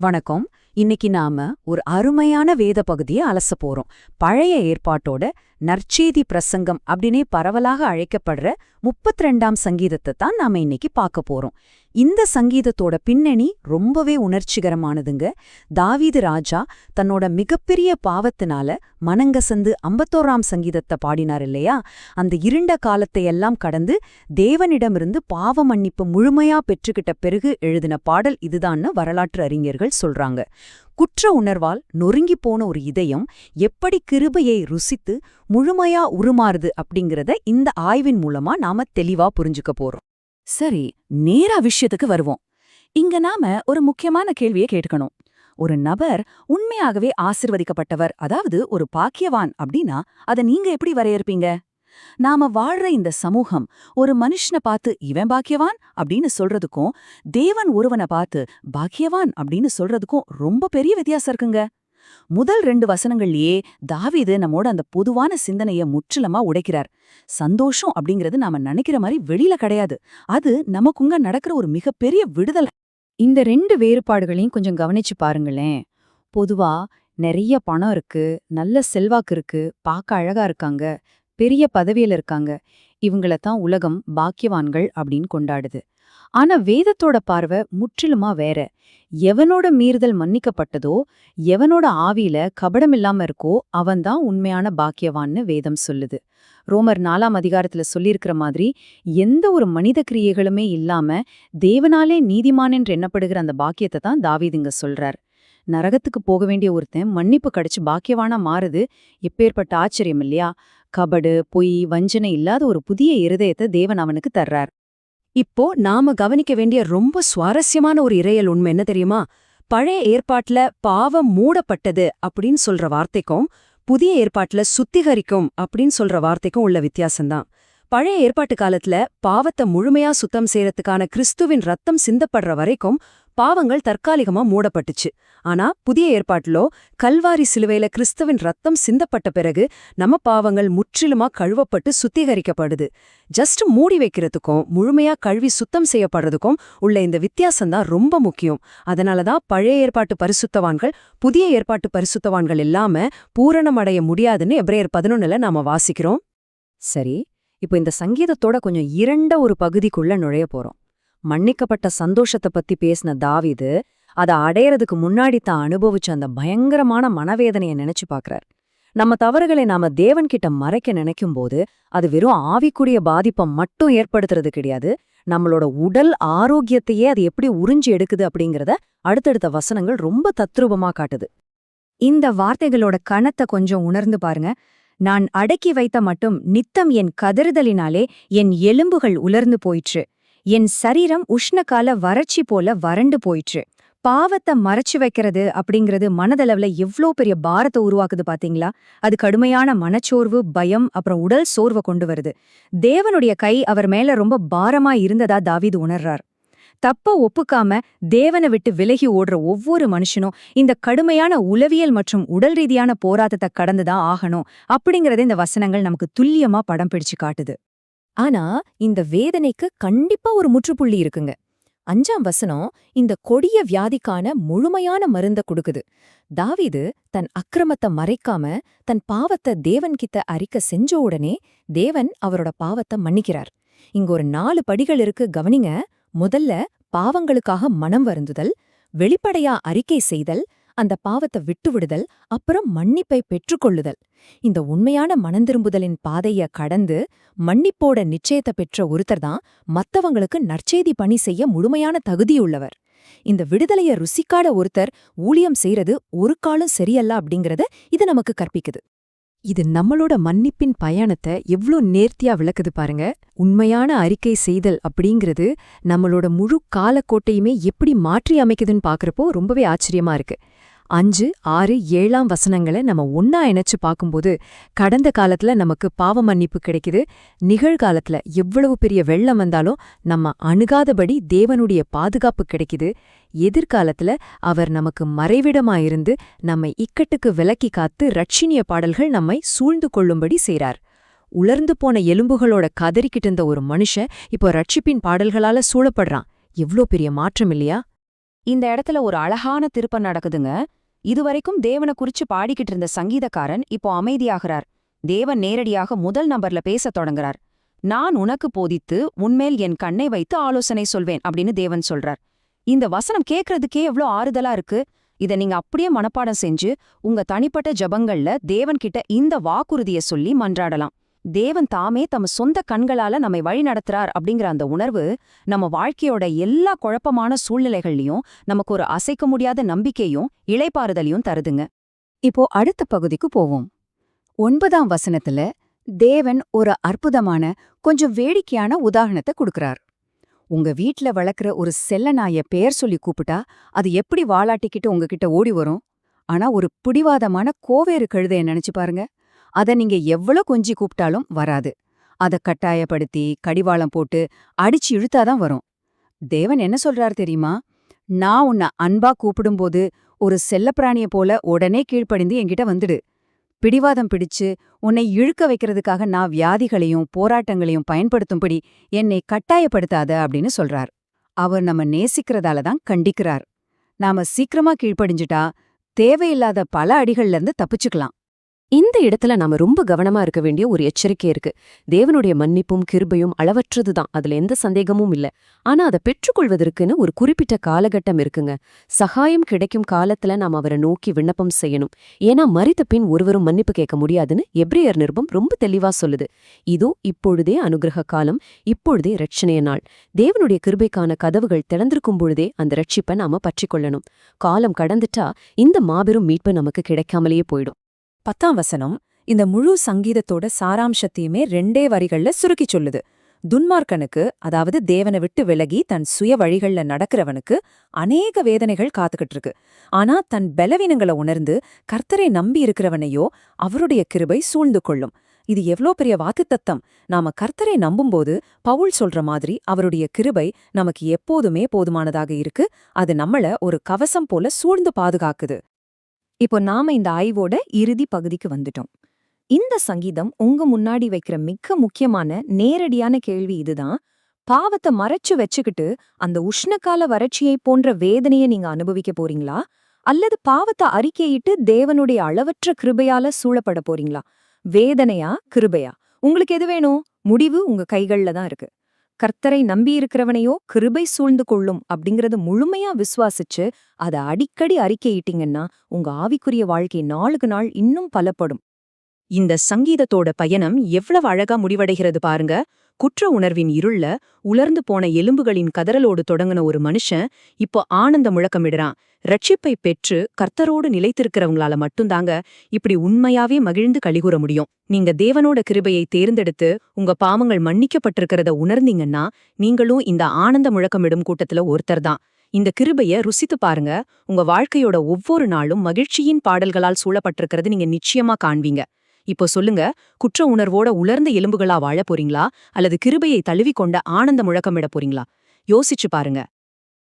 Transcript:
வணக்கம். இன்னைக்கு நாம ஒரு அருமையான வேத பகுதியை அலச போறோம். பழைய ஏற்பாட்டோட நற்செய்தி பிரசங்கம் அப்படின்னே பரவலாக அழைக்கப்படுற 32ஆம் சங்கீதத்தை தான் நாம இன்னைக்கு பார்க்க போறோம். இந்த சங்கீதத்தோட பின்னணி ரொம்பவே உணர்ச்சிகரமானதுங்க. தாவீது ராஜா தன்னோட மிகப்பெரிய பாவத்தினால மனங்கசந்து 51ஆம் சங்கீதத்தை பாடினார் இல்லையா? அந்த இருண்ட காலத்தை எல்லாம் கடந்து தேவனிடமிருந்து பாவ மன்னிப்பு முழுமையா பெற்றுக்கிட்ட பிறகு எழுதின பாடல் இதுதான்னு வரலாற்று அறிஞர்கள் சொல்றாங்க. குற்ற உணர்வால் நொறுங்கி போன ஒரு இதயம் எப்படி கிருபையை ருசித்து முழுமையா உருமாறுது அப்படிங்கறத இந்த ஆய்வின் மூலமா நாம தெளிவா புரிஞ்சுக்க போறோம். சரி, நேரா விஷயத்துக்கு வருவோம். இங்க நாம ஒரு முக்கியமான கேள்வியை கேட்கணும். ஒரு நபர் உண்மையாகவே ஆசிர்வதிக்கப்பட்டவர், அதாவது ஒரு பாக்கியவான் அப்படின்னா அதை நீங்க எப்படி வரையறுப்பீங்க? நாம வாழ்ற இந்த சமூகம் ஒரு மனுஷனை பார்த்து இவன் பாக்கியவான் அப்படின்னு சொல்றதுக்கும் தேவன் ஒருவனை பார்த்து பாக்கியவான் அப்படின்னு சொல்றதுக்கும் ரொம்ப பெரிய வித்தியாசம் இருக்குங்க. முதல் 2 வசனங்கள்லயே தாவீது நம்மோட அந்த பொதுவான சிந்தனைய முற்றிலுமா உடைக்கிறார். சந்தோஷம் அப்படிங்கிறது நாம நினைக்கிற மாதிரி வெளியில கிடையாது. அது நமக்குங்க நடக்கிற ஒரு மிகப்பெரிய விடுதலை. இந்த 2 வேறுபாடுகளையும் கொஞ்சம் கவனிச்சு பாருங்களேன். பொதுவா நிறைய பணம் இருக்கு, நல்ல செல்வாக்கு இருக்கு, பார்க்க அழகா இருக்காங்க, பெரிய பதவியில இருக்காங்க, இவங்களத்தான் உலகம் பாக்கியவான்கள் அப்படின்னு கொண்டாடுது. ஆனா வேதத்தோட பார்வை முற்றிலுமா வேற. எவனோட மீறுதல் மன்னிக்கப்பட்டதோ, எவனோட ஆவியில கபடமில்லாம இருக்கோ அவன்தான் உண்மையான பாக்கியவான்னு வேதம் சொல்லுது. ரோமர் 4ஆம் அதிகாரத்துல சொல்லியிருக்கிற மாதிரி எந்த ஒரு மனித கிரியைகளுமே இல்லாம தேவனாலே நீதிமான் என்று எண்ணப்படுகிற அந்த பாக்கியத்தை தான் தாவீதுங்க சொல்றார். நரகத்துக்கு போக வேண்டிய ஒருத்தன் மன்னிப்பு கிடைச்சு பாக்கியவானா மாறுது. எப்பேற்பட்ட ஆச்சரியம் இல்லையா? கபடு, பொய், வஞ்சனை இல்லாத ஒரு புதிய இருதயத்தை தேவன் அவனுக்கு தர்றார். இப்போ நாம கவனிக்க வேண்டிய ரொம்ப சுவாரஸ்யமான ஒரு இறையல் உண்மை என்ன தெரியுமா? பழைய ஏற்பாட்டுல பாவம் மூடப்பட்டது அப்படின்னு சொல்ற வார்த்தைக்கும் புதிய ஏற்பாட்டுல சுத்திகரிக்கும் அப்படின்னு சொல்ற வார்த்தைக்கும் உள்ள வித்தியாசம்தான். பழைய ஏற்பாட்டு காலத்துல பாவத்தை முழுமையா சுத்தம் செய்யறதுக்கான கிறிஸ்துவின் ரத்தம் சிந்தப்படுற வரைக்கும் பாவங்கள் தற்காலிகமா மூடப்பட்டுச்சு. ஆனா புதிய ஏற்பாட்டிலோ கல்வாரி சிலுவையில கிறிஸ்துவின் ரத்தம் சிந்தப்பட்ட பிறகு நம்ம பாவங்கள் முற்றிலுமா கழுவப்பட்டு சுத்திகரிக்கப்படுது. ஜஸ்ட் மூடி வைக்கிறதுக்கும் முழுமையா கழுவி சுத்தம் செய்யப்படுறதுக்கும் உள்ள இந்த வித்தியாசம்தான் ரொம்ப முக்கியம். அதனாலதான் பழைய ஏற்பாட்டு பரிசுத்தவான்கள் புதிய ஏற்பாட்டு பரிசுத்தவான்கள் இல்லாம பூரணமடைய முடியாதுன்னு எபிரேயர் 11ல நாம வாசிக்கிறோம். சரி, இப்போ இந்த சங்கீதத்தோட கொஞ்சம் இரண்ட ஒரு பகுதிக்குள்ள நுழைய போறோம். மன்னிக்கப்பட்ட சந்தோஷத்தை பத்தி பேசின தாவீது அதை அடையறதுக்கு முன்னாடி தான் அனுபவிச்ச அந்த பயங்கரமான மனவேதனையை நினைச்சு பாக்குறார். நம்ம தவறுகளை நாம தேவன்கிட்ட மறைக்க நினைக்கும் போது அது வெறும் ஆவிக்குரிய பாதிப்பை மட்டும் ஏற்படுத்துறது கிடையாது, நம்மளோட உடல் ஆரோக்கியத்தையே அது எப்படி உறிஞ்சி எடுக்குது அப்படிங்கறத அடுத்தடுத்த வசனங்கள் ரொம்ப தத்ரூபமா காட்டுது. இந்த வார்த்தைகளோட கணத்தை கொஞ்சம் உணர்ந்து பாருங்க. நான் அடக்கி வைத்த மட்டும் நித்தம் என் கதறுதலினாலே என் எலும்புகள் உலர்ந்து போயிற்று, என் சரீரம் உஷ்ணகால வறட்சி போல வறண்டு போயிற்று. பாவத்தை மறைச்சு வைக்கிறது அப்படிங்கிறது மனதளவுல எவ்ளோ பெரிய பாரத்தை உருவாக்குது பாத்தீங்களா? அது கடுமையான மனச்சோர்வு, பயம், அப்புறம் உடல் சோர்வை கொண்டு வருது. தேவனுடைய கை அவர் மேல ரொம்ப பாரமா இருந்ததா தாவீது உணர்றார். தப்ப ஒப்புக்காம தேவனை விட்டு விலகி ஓடுற ஒவ்வொரு மனுஷனும் இந்த கடுமையான உளவியல் மற்றும் உடல் ரீதியான போராட்டத்தை கடந்துதான் ஆகணும் அப்படிங்கறத இந்த வசனங்கள் நமக்கு துல்லியமா படம் பிடிச்சு காட்டுது. ஆனா இந்த வேதனைக்கு கண்டிப்பா ஒரு முற்றுப்புள்ளி இருக்குங்க. 5ஆம் வசனம் இந்த கொடிய வியாதிக்கான முழுமையான மருந்த கொடுக்குது. தாவீது தன் அக்கிரமத்தை மறைக்காம தன் பாவத்தை தேவன்கிட்ட அறிக்கை செஞ்ச உடனே தேவன் அவரோட பாவத்தை மன்னிக்கிறார். இங்க ஒரு 4 படிகள் இருக்கு, கவனிங்க. முதல்ல பாவங்களுக்காக மனம் வருந்துதல், வெளிப்படையா அறிக்கை செய்தல், அந்த பாவத்தை விட்டுவிடுதல், அப்புறம் மன்னிப்பை பெற்றுக்கொள்ளுதல். இந்த உண்மையான மனந்திரும்புதலின் பாதைய கடந்து மன்னிப்போட நிச்சயத்தை பெற்ற ஒருத்தர் தான் மத்தவங்களுக்கு நற்செய்தி பணி செய்ய முழுமையான தகுதியுள்ளவர். இந்த விடுதலைய ருசிக்காட ஒருத்தர் ஊழியம் செய்யறது ஒரு காலம் சரியல்ல அப்படிங்கறத இது நமக்கு கற்பிக்குது. இது நம்மளோட மன்னிப்பின் பயணத்தை எவ்ளோ நேர்த்தியா விளக்குது பாருங்க. உண்மையான அறிக்கை செய்தல் அப்படிங்கிறது நம்மளோட முழு காலக்கோட்டையுமே எப்படி மாற்றி அமைக்குதுன்னு பாக்குறப்போ ரொம்பவே ஆச்சரியமா இருக்கு. 5, 6, 7ஆம் வசனங்களை நம்ம ஒன்னா இணைச்சு பார்க்கும்போது கடந்த காலத்துல நமக்கு பாவ மன்னிப்பு கிடைக்குது. நிகழ்காலத்துல எவ்வளவு பெரிய வெள்ளம் வந்தாலும் நம்ம அணுகாதபடி தேவனுடைய பாதுகாப்பு கிடைக்குது. எதிர்காலத்துல அவர் நமக்கு மறைவிடமாயிருந்து நம்மை இக்கட்டுக்கு விலக்கி காத்து ரட்சினிய பாடல்கள் நம்மை சூழ்ந்து கொள்ளும்படி செய்றார். உலர்ந்து போன எலும்புகளோட கதறிக்கிட்டு இருந்த ஒரு மனுஷன் இப்போ ரட்சிப்பின் பாடல்களால சூழப்படுறான். எவ்ளோ பெரிய மாற்றம் இல்லையா? இந்த இடத்துல ஒரு அழகான திருப்பம் நடக்குதுங்க. இதுவரைக்கும் தேவனை குறிச்சு பாடிக்கிட்டு இருந்த சங்கீதக்காரன் இப்போ அமைதியாகிறார். தேவன் நேரடியாக முதல் நம்பர்ல பேசத் தொடங்குறார். நான் உனக்கு போதித்து உன்மேல் என் கண்ணை வைத்து ஆலோசனை சொல்வேன் அப்படின்னு தேவன் சொல்றார். இந்த வசனம் கேட்கறதுக்கே எவ்ளோ ஆறுதலா இருக்கு. இத நீங்க அப்படியே மனப்பாடம் செஞ்சு உங்க தனிப்பட்ட ஜபங்கள்ல தேவன் கிட்ட இந்த வாக்குறுதிய சொல்லி மன்றாடலாம். தேவன் தாமே தம் சொந்த கண்களால நம்மை வழி நடத்துறார் அப்படிங்கிற அந்த உணர்வு நம்ம வாழ்க்கையோட எல்லா குழப்பமான சூழ்நிலைகள்லயும் நமக்கு ஒரு அசைக்க முடியாத நம்பிக்கையும் இளைப்பாறுதலையும் தருதுங்க. இப்போ அடுத்த பகுதிக்கு போவோம். 9ஆம் வசனத்துல தேவன் ஒரு அற்புதமான கொஞ்சம் வேடிக்கையான உதாரணத்தை கொடுக்கறார். உங்க வீட்ல வளர்க்குற ஒரு செல்ல நாய பேர் சொல்லி கூப்பிட்டா அது எப்படி வாலாட்டிக்கிட்டு உங்ககிட்ட ஓடி வரும்? ஆனா ஒரு பிடிவாதமான கோவேறு கழுதைய நினைச்சு பாருங்க. அத நீங்க எவ்வளோ கொஞ்சி கூப்பிட்டாலும் வராது. அத கட்டாயப்படுத்தி கடிவாளம் போட்டு அடிச்சு இழுத்தாதான் வரும். தேவன் என்ன சொல்றார் தெரியுமா? நான் உன்னை அன்பா கூப்பிடும்போது ஒரு செல்லப்பிராணிய போல உடனே கீழ்ப்படிந்து என்கிட்ட வந்துடு. பிடிவாதம் பிடிச்சு உன்னை இழுக்க வைக்கிறதுக்காக நான் வியாதிகளையும் போராட்டங்களையும் பயன்படுத்தும்படி என்னை கட்டாயப்படுத்தாத அப்படின்னு சொல்றார். அவர் நம்ம நேசிக்கிறதால தான் கண்டிக்கிறார். நாம சீக்கிரமா கீழ்ப்படிஞ்சிட்டா தேவையில்லாத பல அடிகள்ல இருந்து தப்பிச்சுக்கலாம். இந்த இடத்துல நாம ரொம்ப கவனமா இருக்க வேண்டிய ஒரு எச்சரிக்கை இருக்கு. தேவனுடைய மன்னிப்பும் கிருபையும் அளவற்றதுதான், அதுல எந்த சந்தேகமும் இல்ல. ஆனா அதை பெற்றுக்கொள்வதற்குன்னு ஒரு குறிப்பிட்ட காலகட்டம் இருக்குங்க. சகாயம் கிடைக்கும் காலத்துல நாம அவரை நோக்கி விண்ணப்பம் செய்யணும். ஏன்னா மரித்த பின் ஒருவரும் மன்னிப்பு கேட்க முடியாதுன்னு எபிரேயர் நிருபம் ரொம்ப தெளிவா சொல்லுது. இதோ இப்பொழுதே அனுகிரக காலம், இப்பொழுதே இரட்சணைய நாள். தேவனுடைய கிருபைக்கான கதவுகள் திறந்திருக்கும் பொழுதே அந்த ரட்சிப்பை நாம பற்றிக்கொள்ளணும். காலம் கடந்துட்டா இந்த மாபெரும் மீட்பு நமக்கு கிடைக்காமலேயே போயிடும். 10ஆம் வசனம் இந்த முழு சங்கீதத்தோட சாராம்சத்தையுமே 2 வரிகள்ல சுருக்கி சொல்லுது. துன்மார்க்கனுக்கு, அதாவது தேவனை விட்டு விலகி தன் சுய வழிகள்ல நடக்கிறவனுக்கு அநேக வேதனைகள் காத்துக்கிட்டு இருக்கு. ஆனா தன் பலவீனங்களை உணர்ந்து கர்த்தரை நம்பி இருக்கிறவனையோ அவருடைய கிருபை சூழ்ந்து கொள்ளும். இது எவ்ளோ பெரிய வாக்குத்தத்தம்! நாம கர்த்தரை நம்பும்போது பவுல் சொல்ற மாதிரி அவருடைய கிருபை நமக்கு எப்போதுமே போதுமானதாக இருக்கு. அது நம்மள ஒரு கவசம் போல சூழ்ந்து பாதுகாக்குது. இப்போ நாம இந்த ஆய்வோட இறுதி பகுதிக்கு வந்துட்டோம். இந்த சங்கீதம் உங்க முன்னாடி வைக்கிற மிக முக்கியமான நேரடியான கேள்வி இதுதான். பாவத்தை மறைச்சு வச்சுக்கிட்டு அந்த உஷ்ணகால வறட்சியை போன்ற வேதனையை நீங்க அனுபவிக்க போறீங்களா? அல்லது பாவத்தை அறிக்கையிட்டு தேவனுடைய அளவற்ற கிருபையால சூழப்பட போறீங்களா? வேதனையா கிருபையா? உங்களுக்கு எது வேணும்? முடிவு உங்க கைகள்ல தான் இருக்கு. கர்த்தரை நம்பியிருக்கிறவனையோ கிருபை சூழ்ந்து கொள்ளும் அப்படிங்கறது முழுமையா விசுவாசிச்சு அதை அடிக்கடி அறிக்கையிட்டீங்கன்னா உங்க ஆவிக்குரிய வாழ்க்கை நாளுக்கு நாள் இன்னும் பலப்படும். இந்த சங்கீதத்தோட பயணம் எவ்வளவு அழகா முடிவடைகிறது பாருங்க. குற்ற உணர்வின் இருள்ல உலர்ந்து போன எலும்புகளின் கதறலோடு தொடங்கின ஒரு மனுஷன் இப்போ ஆனந்த முழக்கமிடுறான். ரட்சிப்பை பெற்று கர்த்தரோடு நிலைத்திருக்கிறவங்களால மட்டும்தாங்க இப்படி உண்மையாவே மகிழ்ந்து கலிகூற முடியும். நீங்க தேவனோட கிருபையை தேர்ந்தெடுத்து உங்க பாவங்கள் மன்னிக்கப்பட்டிருக்கிறத உணர்ந்தீங்கன்னா நீங்களும் இந்த ஆனந்த முழக்கமிடும் கூட்டத்துல ஒருத்தர் தான். இந்த கிருபைய ருசித்து பாருங்க. உங்க வாழ்க்கையோட ஒவ்வொரு நாளும் மகிழ்ச்சியின் பாடல்களால் சூழப்பட்டிருக்கிறது நீங்க நிச்சயமா காண்பீங்க. இப்போ சொல்லுங்க, குற்ற உணர்வோட உலர்ந்த எலும்புகளா வாழ போறீங்களா அல்லது கிருபையை தழுவிக்கொண்ட ஆனந்த முழக்கமிட போறீங்களா? யோசிச்சு பாருங்க.